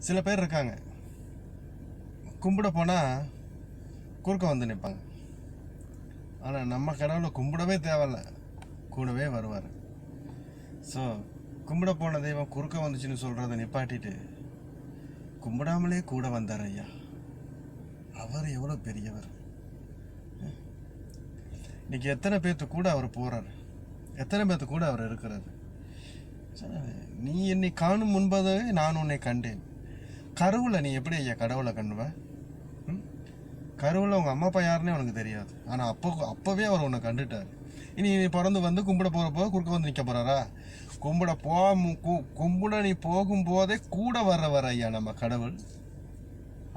சில பேர் இருக்காங்க, கும்பிட போனால் குறுக்க வந்து நிற்பாங்க. ஆனால் நம்ம கடவுளை கும்பிடவே தேவையில்ல, கூடவே வருவார். ஸோ கும்பிட போன தெய்வம் குறுக்க வந்துச்சுன்னு சொல்கிறத நிப்பாட்டிட்டு கும்பிடாமலே கூட வந்தார் ஐயா. அவர் எவ்வளோ பெரியவர். இன்னைக்கு எத்தனை பேர்த்து கூட அவர் போகிறார், எத்தனை பேர்த்து கூட அவர் இருக்கிறார். நீ என்னை காணும் முன்பதே நான் உன்னை கண்டேன். கருவில் நீ எப்படி ஐயா கடவுளை கண்டுவ? கருவில் உங்கள் அம்மா அப்பா யாருன்னே உனக்கு தெரியாது. ஆனால் அப்போவே அவர் உன்னை கண்டுட்டார். இனி நீ பிறந்து வந்து கும்பிட போகிறப்போ குறுக்க வந்து நிற்க போகிறாரா? கும்பிட நீ போகும்போதே கூட வர்றவர் ஐயா நம்ம கடவுள்.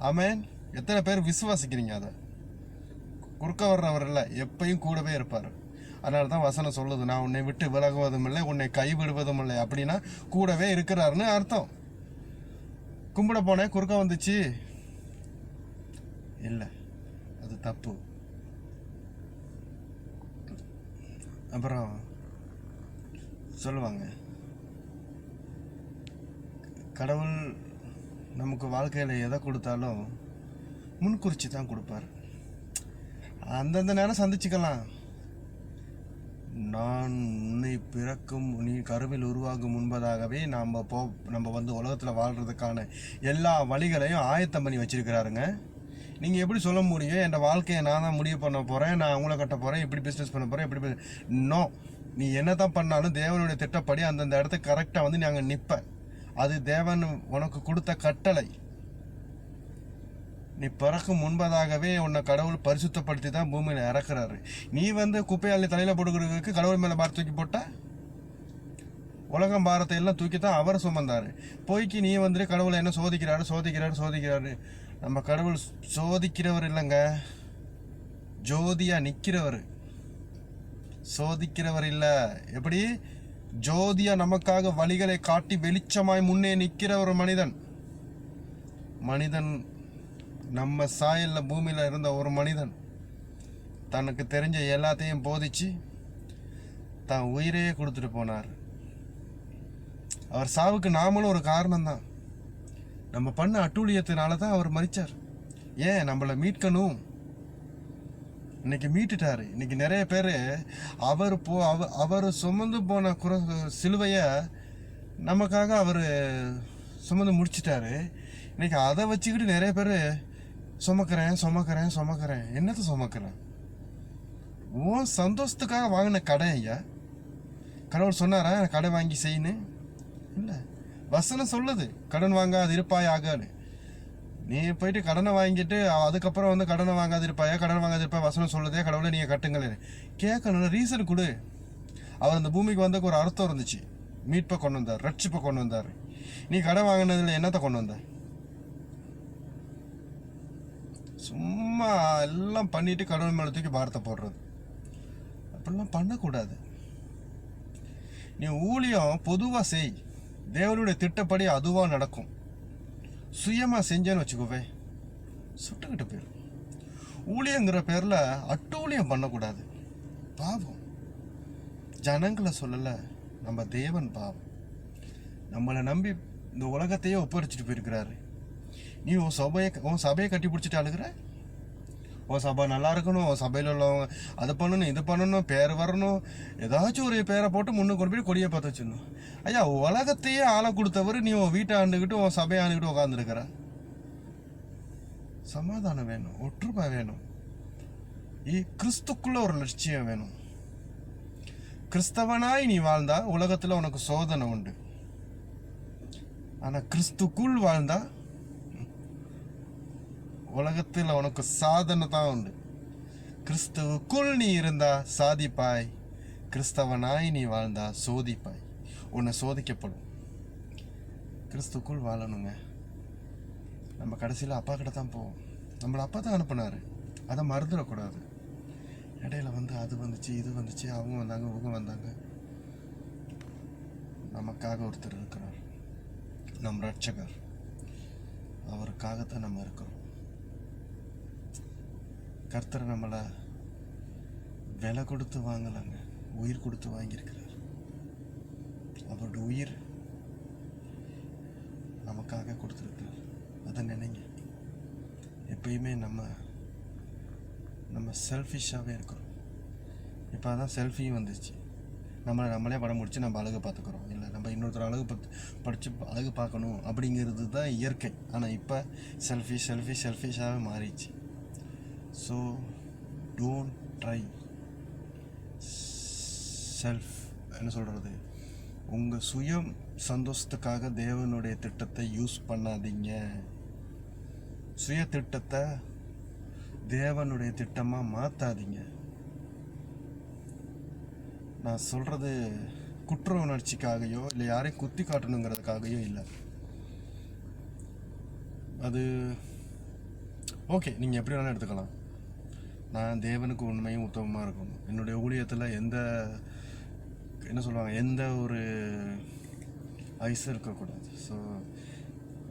ஆமேன். எத்தனை பேர் விசுவாசிக்கிறீங்க? அதை குறுக்க வர்றவர் இல்லை, எப்பயும் கூடவே இருப்பார். அதனால தான் வசனம் சொல்லுது, நான் உன்னை விட்டு விலகுவதும் இல்லை, உன்னை கைவிடுவதும் இல்லை. அப்படின்னா கூடவே இருக்கிறாருன்னு அர்த்தம். கும்பிட போனேன் குறுக்க வந்துச்சு இல்லை, அது தப்பு. அப்புறம் சொல்லுவாங்க, கடவுள் நமக்கு வாழ்க்கையில் எதை கொடுத்தாலும் முன்குறிச்சி தான் கொடுப்பார். அந்தந்த நேரம் சந்திச்சுக்கலாம். நான் உன்னை பிறக்கும் நீ கருவில் உருவாகும் முன்பதாகவே நம்ம வந்து உலகத்தில் வாழ்கிறதுக்கான எல்லா வழிகளையும் ஆயத்தம் பண்ணி வச்சிருக்கிறாருங்க. நீங்கள் எப்படி சொல்ல முடியும், என் வாழ்க்கையை நான் தான் முடிவு பண்ண போகிறேன், நான் அவங்கள கட்ட போகிறேன், இப்படி பிஸ்னஸ் பண்ண போகிறேன், இப்படி நோ. நீ என்ன தான் பண்ணாலும் தேவனுடைய திட்டப்படி அந்தந்த இடத்துக்கு கரெக்டாக வந்து நாங்கள் நிற்ப. அது தேவன் உனக்கு கொடுத்த கட்டளை. நீ பிறக்கும் முன்பதாகவே உன்னை கடவுள் பரிசுத்தப்படுத்தி தான் பூமியில் இறக்குறாரு. நீ வந்து குப்பையாளி தலையில் போட்டுக்கிறதுக்கு கடவுள் மேலே பாரத்தை தூக்கி போட்ட, உலகம் பாரத்தை எல்லாம் தூக்கி தான் அவர் சுமந்தார். போய்க்கு நீ வந்துட்டு கடவுளை என்ன சோதிக்கிறாரு. நம்ம கடவுள் சோதிக்கிறவர் இல்லைங்க, ஜோதியா நிற்கிறவர், சோதிக்கிறவர் இல்லை. எப்படி? ஜோதியா நமக்காக வழிகளை காட்டி வெளிச்சமாய் முன்னே நிற்கிற ஒரு மனிதன் நம்ம சாயலில் பூமியில் இருந்த ஒரு மனிதன் தனக்கு தெரிஞ்ச எல்லாத்தையும் போதிச்சு தான் உயிரையே கொடுத்துட்டு போனார். அவர் சாவுக்கு நாமளும் ஒரு காரணம்தான். நம்ம பண்ண அட்டூழியத்தினால தான் அவர் மரிச்சார். ஏன்? நம்மளை மீட்கணும். இன்னைக்கு மீட்டுட்டாரு. இன்னைக்கு நிறைய பேர் அவர் சுமந்து போன சிலுவையை நமக்காக அவர் சுமந்து முடிச்சிட்டாரு. இன்னைக்கு அதை வச்சுக்கிட்டு நிறைய பேர் சுமக்கிறேன். என்னத்தை சுமக்கிறேன்? உன் சந்தோஷத்துக்காக வாங்கின கடை ஐயா. கடவுள் சொன்னாரா கடை வாங்கி செய்யணும்? இல்லை, வசனம் சொல்லுது கடன் வாங்காது இருப்பாய் ஆகான்னு. நீ போயிட்டு கடனை வாங்கிட்டு அதுக்கப்புறம் வந்து கடனை வாங்காதிருப்பாயா, கடன் வாங்காதிருப்பா வசனம் சொல்லுதே, கடவுளை நீங்கள் கட்டுங்களே கேட்கணும். ரீசன் கொடு. அவர் அந்த பூமிக்கு வந்தக்கு ஒரு அர்த்தம் இருந்துச்சு. மீட்பை கொண்டு வந்தார், ரட்சிப்பை கொண்டு வந்தார். நீ கடன் வாங்கினதில் என்னத்தை கொண்டு வந்த? சும்மா எல்லாம் பண்ணிட்டு கடவுள் மேலே தூக்கி பாரத்தை போடுறது. அப்படிலாம் பண்ணக்கூடாது. நீ ஊழியம் பொதுவாக செய், தேவனுடைய திட்டப்படி அதுவாக நடக்கும். சுயமாக செஞ்சேன்னு வச்சுக்கோவே, சுட்டுக்கிட்டு போயிடும். ஊழியங்கிற பேரில் அட்டூழியம் பண்ணக்கூடாது. பாவம். ஜனங்களை சொல்லலை, நம்ம தேவன் பாவம். நம்மளை நம்பி இந்த உலகத்தையே ஒப்படைச்சிட்டு போயிருக்கிறாரு. நீ உன் சபையை கட்டி பிடிச்சிட்டு அழுகிற. உன் சபை நல்லா இருக்கணும், உன் சபையில் உள்ளவங்க அதை பண்ணணும், இது பண்ணணும், பேர் வரணும், ஏதாச்சும் ஒரு பேரை போட்டு முன்னுக்கு கொண்டு போய் கொடியை பார்த்து வச்சிடணும். ஐயா, உலகத்தையே ஆளை கொடுத்தவர் நீ உன் வீட்டை ஆண்டுக்கிட்டு உன் சபையை ஆண்டுக்கிட்டு உட்காந்துருக்கிற. சமாதானம் வேணும், ஒற்றுமை வேணும், கிறிஸ்துக்குள்ள ஒரு லட்சியம் வேணும். கிறிஸ்தவனாய் நீ வாழ்ந்தா உலகத்தில் உனக்கு சோதனை உண்டு. ஆனால் கிறிஸ்துக்குள் வாழ்ந்தா உலகத்தில் உனக்கு சாதனை தான் உண்டு. கிறிஸ்துவுக்குள் நீ இருந்தா சாதிப்பாய், கிறிஸ்தவனாய் நீ வாழ்ந்தா சோதிப்பாய். உன்னை சோதிக்கப்படும். கிறிஸ்துக்குள் வாழணுங்க. நம்ம கடைசியில் அப்பா கிட்ட தான் போவோம். நம்மளை அப்பா தான் அனுப்புனாரு, அதை மறந்துடக்கூடாது. இடையில வந்து அது வந்துச்சு, இது வந்துச்சு, அவங்க வந்தாங்க, இவங்க வந்தாங்க. நமக்காக ஒருத்தர் இருக்கிறார், நம் ரட்சகர். அவருக்காகத்தான் நம்ம இருக்கிறோம். கர்த்தர் நம்மளை விலை கொடுத்து வாங்கலாங்க, உயிர் கொடுத்து வாங்கியிருக்கிறார். அவருடைய உயிர் நமக்காக கொடுத்துருக்கிறார். எப்பயுமே நம்ம செல்ஃபிஷாகவே இருக்கிறோம். இப்போ அதான் செல்ஃபியும் வந்துச்சு. நம்மளே படம் முடித்து நம்ம அழகு பார்த்துக்குறோம். இல்லை நம்ம இன்னொருத்தர் அழகு படித்து அழகு பார்க்கணும் அப்படிங்கிறது தான் இயற்கை. ஆனால் இப்போ செல்ஃபிஷாகவே மாறிடுச்சு. ஸோ டோன்ட் ட்ரை செல்ஃப் என்ன சொல்கிறது, உங்கள் சுயம் சந்தோஷத்துக்காக தேவனுடைய திட்டத்தை யூஸ் பண்ணாதீங்க. சுய திட்டத்தை தேவனுடைய திட்டமாக மாற்றாதீங்க. நான் சொல்கிறது குற்ற உணர்ச்சிக்காகையோ இல்லை யாரையும் குத்தி காட்டணுங்கிறதுக்காகையோ இல்லை. அது ஓகே, நீங்கள் எப்படி வேணாலும் எடுத்துக்கலாம். நான் தேவனுக்கு உண்மையும் உத்தமமாக இருக்கணும். என்னுடைய ஊழியத்தில் எந்த ஒரு ஐஸும் இருக்கக்கூடாது. ஸோ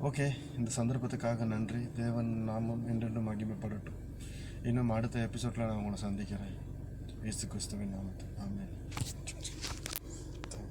ஓகே, இந்த சந்தர்ப்பத்துக்காக நன்றி. தேவன் நாமம் என்றென்றும் மகிமைப்படட்டும். இன்னும் அடுத்த எபிசோடில் நான் உங்களை சந்திக்கிறேன். இயேசு கிறிஸ்துவின் நாமத்தில். ஆமென்.